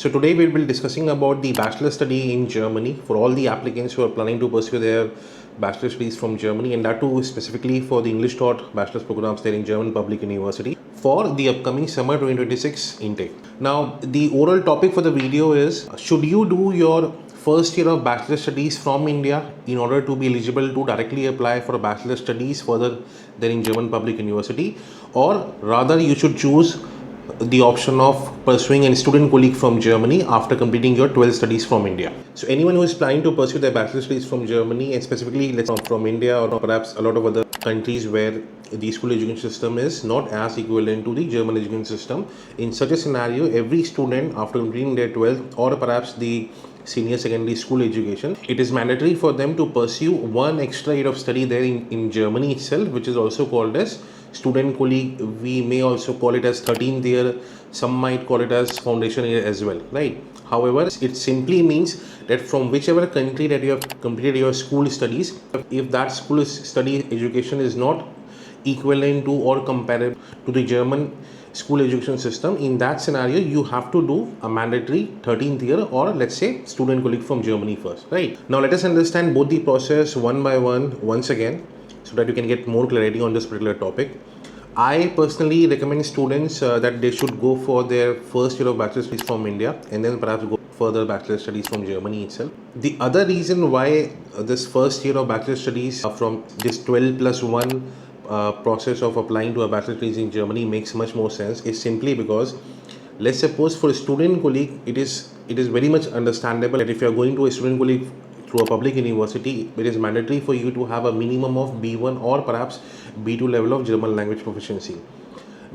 So today we'll be discussing about the bachelor study in Germany for all the applicants who are planning to pursue their bachelor studies from Germany, and that too specifically for the English taught bachelor's programs there in German Public University for the upcoming summer 2026 intake. Now the oral topic for the video is, should you do your first year of bachelor studies from India in order to be eligible to directly apply for a bachelor studies further there in German Public University, or rather you should choose the option of pursuing a student colleague from Germany after completing your 12 studies from India. So anyone who is planning to pursue their bachelor studies from Germany, and specifically let's say from India or perhaps a lot of other countries where the school education system is not as equivalent to the German education system, in such a scenario, every student after completing their 12th or perhaps the senior secondary school education, it is mandatory for them to pursue one extra year of study there in Germany itself, which is also called as student colleague. We may also call it as 13th year, some might call it as foundation year as well, right? However, it simply means that from whichever country that you have completed your school studies, if that school study education is not equivalent to or comparable to the German school education system, in that scenario you have to do a mandatory 13th year or let's say student colleague from Germany first, right? Now let us understand both the process one by one once again so that you can get more clarity on this particular topic. I personally recommend students that they should go for their first year of bachelor studies from India and then perhaps go further bachelor studies from Germany itself. The other reason why this first year of bachelor studies from this 12 plus 1 process of applying to a bachelor studies in Germany makes much more sense is simply because, let's suppose for a student colleague, it is very much understandable that if you are going to a student colleague through a public university, it is mandatory for you to have a minimum of B1 or perhaps B2 level of German language proficiency.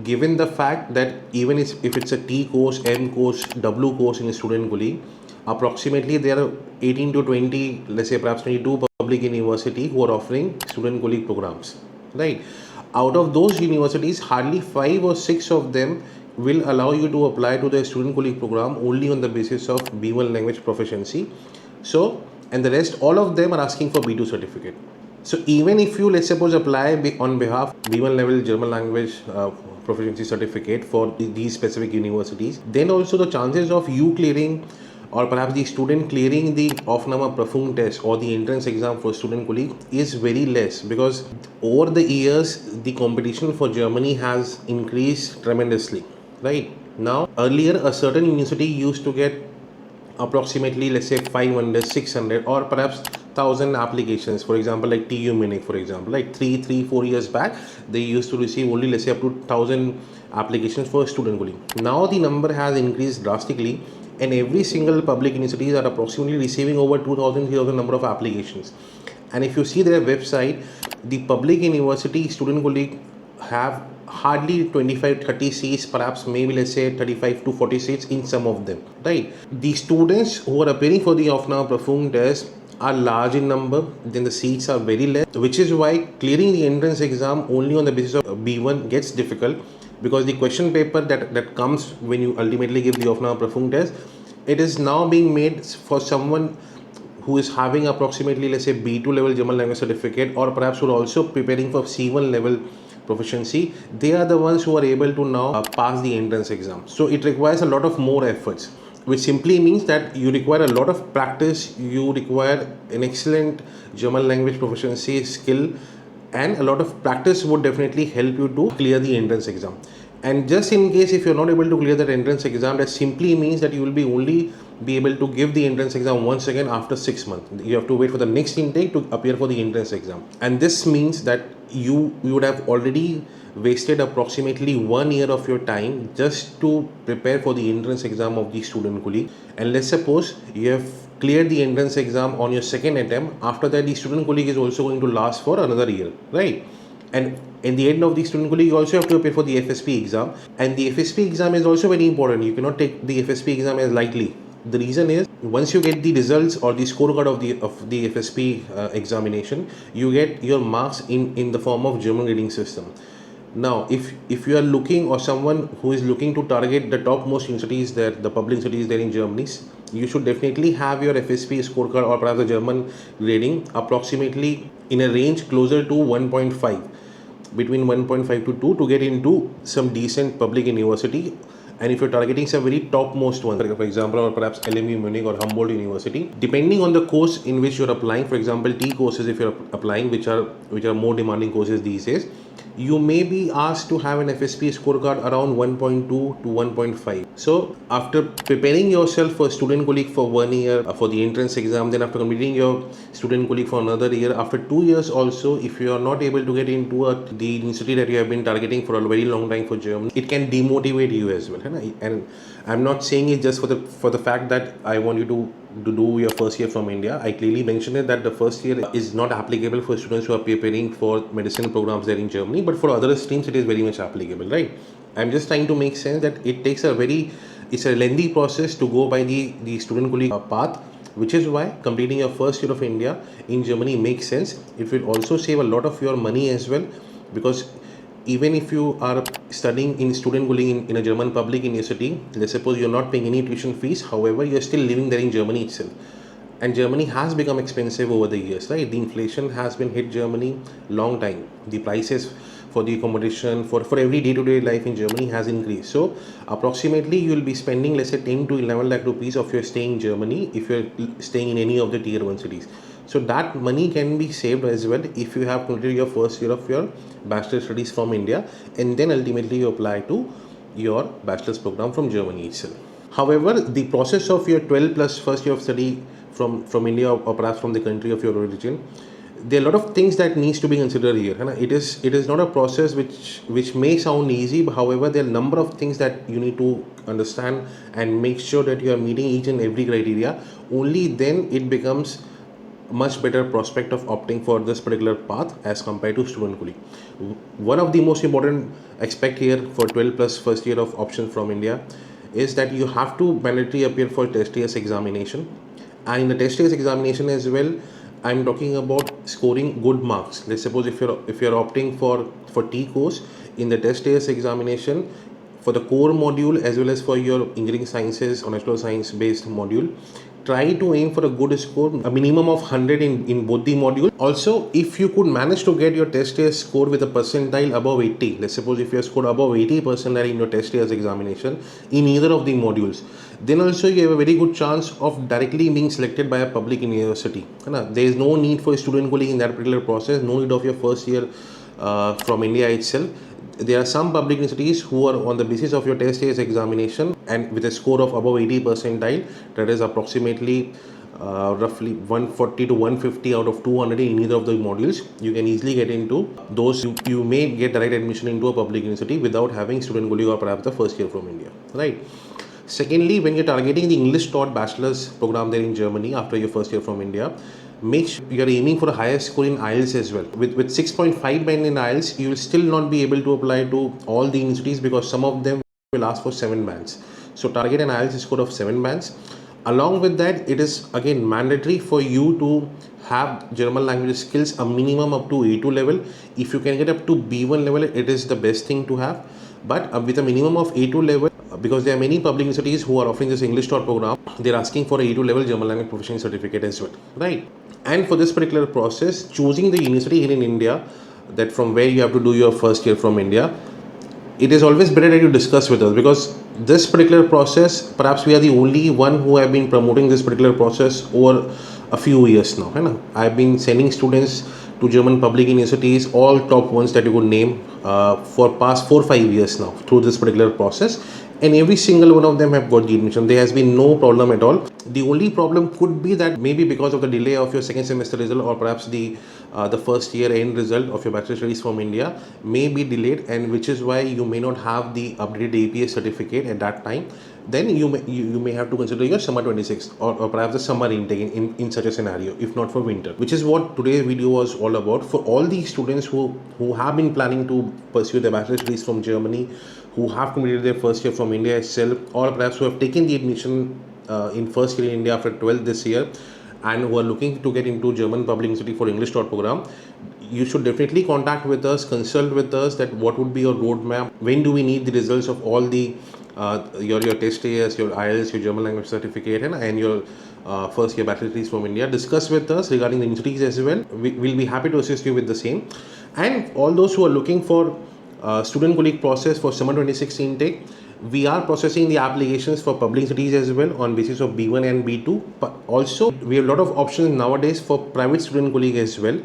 Given the fact that even if it's a T course, M course, W course in a student colleague, approximately there are 18 to 20, let's say perhaps 22 public university who are offering student colleague programs, right? Out of those universities, hardly 5 or 6 of them will allow you to apply to the student colleague program only on the basis of B1 language proficiency. So, and the rest, all of them are asking for B2 certificate. So even if you, let's suppose, apply on behalf B1 level German language proficiency certificate for these specific universities, then also the chances of you clearing or perhaps the student clearing the Aufnahmeprüfung test or the entrance exam for student colleague is very less, because over the years the competition for Germany has increased tremendously, right? Now earlier a certain university used to get approximately, let's say, 500, 600 or perhaps 1000 applications. For example, like TU Munich, for example, like 4 years back, they used to receive only, let's say, up to 1000 applications for student colleague. Now the number has increased drastically, and every single public universities are approximately receiving over 2000, 3000 number of applications. And if you see their website, the public university student colleague have hardly 25-30 seats, perhaps maybe let's say 35 to 40 seats in some of them, right? The students who are appearing for the Aufnahmeprüfung test are large in number, then the seats are very less, which is why clearing the entrance exam only on the basis of B1 gets difficult, because the question paper that comes when you ultimately give the Aufnahmeprüfung test, it is now being made for someone who is having approximately, let's say, B2 level German language certificate, or perhaps who are also preparing for C1 level proficiency. They are the ones who are able to now pass the entrance exam. So it requires a lot of more efforts, which simply means that you require a lot of practice, you require an excellent German language proficiency skill, and a lot of practice would definitely help you to clear the entrance exam. And just in case if you're not able to clear that entrance exam, that simply means that you will be only be able to give the entrance exam once again after 6 months. You have to wait for the next intake to appear for the entrance exam, and this means that you would have already wasted approximately 1 year of your time just to prepare for the entrance exam of the student colleague. And let's suppose you have cleared the entrance exam on your second attempt. After that, the student colleague is also going to last for another year, right? And in the end of the student colleague, you also have to appear for the FSP exam, and the FSP exam is also very important. You cannot take the FSP exam as lightly. The reason is, once you get the results or the scorecard of the FSP examination, you get your marks in the form of German grading system. Now, if you are looking, or someone who is looking to target the topmost universities there, the public universities there in Germany, you should definitely have your FSP scorecard or perhaps the German grading approximately in a range closer to 1.5, between 1.5 to 2, to get into some decent public university And if you're targeting some very topmost ones, for example, or perhaps LMU Munich or Humboldt University, depending on the course in which you're applying, for example, T courses if you're applying, which are more demanding courses these days, you may be asked to have an FSP scorecard around 1.2 to 1.5. So after preparing yourself for student colleague for 1 year for the entrance exam, then after completing your student colleague for another year, after 2 years also, if you are not able to get into the university that you have been targeting for a very long time for Germany, it can demotivate you as well. And I'm not saying it just for the fact that I want you to do your first year from India. I clearly mentioned it that the first year is not applicable for students who are preparing for medicine programs there in Germany, but for other streams it is very much applicable, right? I'm just trying to make sense that it's a lengthy process to go by the student colleague path, which is why completing your first year of India in Germany makes sense. It will also save a lot of your money as well, because even if you are studying in student schooling in a German public university, let's suppose you're not paying any tuition fees, however, you're still living there in Germany itself. And Germany has become expensive over the years, right? The inflation has been hit Germany long time. The prices for the accommodation, for every day-to-day life in Germany has increased. So approximately you will be spending, let's say, 10 to 11 lakh rupees of your stay in Germany if you're staying in any of the tier 1 cities. So that money can be saved as well if you have completed your first year of your bachelor studies from India, and then ultimately you apply to your bachelor's program from Germany itself. However, the process of your 12 plus first year of study from India or perhaps from the country of your origin, there are a lot of things that needs to be considered here. It is not a process which may sound easy, but however, there are a number of things that you need to understand and make sure that you are meeting each and every criteria. Only then it becomes much better prospect of opting for this particular path as compared to student schooling. One of the most important aspect here for 12 plus first year of option from India is that you have to mandatory appear for test years examination, and in the test years examination as well, I'm talking about scoring good marks. Let's suppose if you're opting for T course, in the test years examination for the core module as well as for your engineering sciences or natural science based module, try to aim for a good score, a minimum of 100 in both the modules. Also, if you could manage to get your test year score with a percentile above 80, let's suppose if you have scored above 80 percentile in your test year's examination in either of the modules, then also you have a very good chance of directly being selected by a public university. There is no need for student schooling in that particular process, no need of your first year from India itself. There are some public universities who are on the basis of your test year's examination and with a score of above 80 percentile, that is approximately roughly 140 to 150 out of 200 in either of the modules, you can easily get into those. You may get direct admission into a public university without having student schooling or perhaps the first year from India, right? Secondly, when you're targeting the English taught bachelor's program there in Germany after your first year from India, make sure you're aiming for a higher score in IELTS as well. With 6.5 band in IELTS, you will still not be able to apply to all the universities because some of them will ask for 7 bands. So target an IELTS score of 7 bands. Along with that, it is again mandatory for you to have German language skills a minimum up to A2 level. If you can get up to B1 level, it is the best thing to have. But with a minimum of A2 level, because there are many public universities who are offering this English taught program, they're asking for a A2 level German language proficiency certificate as well, right? And for this particular process, choosing the university here in India, that from where you have to do your first year from India, it is always better that you discuss with us, because this particular process, perhaps we are the only one who have been promoting this particular process over a few years now. I've been sending students to German public universities, all top ones that you could name, for past 4-5 years now through this particular process, and every single one of them have got the admission. There has been no problem at all. The only problem could be that maybe because of the delay of your second semester result, or perhaps the first year end result of your bachelor studies from India may be delayed, and which is why you may not have the updated APA certificate at that time. Then you may have to consider your summer 26 or perhaps the summer intake in such a scenario, if not for winter, which is what today's video was all about. For all the students who have been planning to pursue their bachelor studies from Germany, who have completed their first year from India itself, or perhaps who have taken the admission in first year in India after 12th this year, and who are looking to get into German public university for English taught program, you should definitely contact with us, consult with us that what would be your roadmap, when do we need the results of all the your test years, your IELTS, your German language certificate, and your first year bachelor degrees from India. Discuss with us regarding the universities as well. We'll be happy to assist you with the same. And all those who are looking for student colleague process for summer 26 intake, We are processing the applications for public studies as well on basis of B1 and B2. But also we have a lot of options nowadays for private student colleague as well.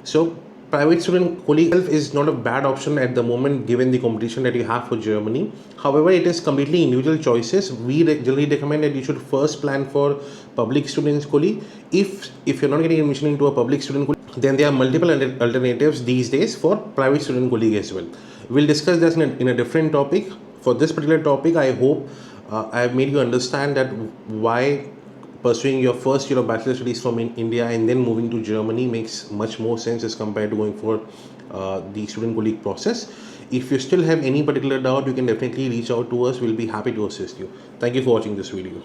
So private student colleague itself is not a bad option at the moment given the competition that you have for Germany. However, it is completely individual choices. We generally recommend that you should first plan for public students colleague. If you're not getting admission into a public student colleague, then there are multiple alternatives these days for private student colleague as well. We'll discuss this in a different topic. For this particular topic, I hope I have made you understand that why pursuing your first year of bachelor studies from India and then moving to Germany makes much more sense as compared to going for the student colleague process. If you still have any particular doubt, you can definitely reach out to us. We'll be happy to assist you. Thank you for watching this video.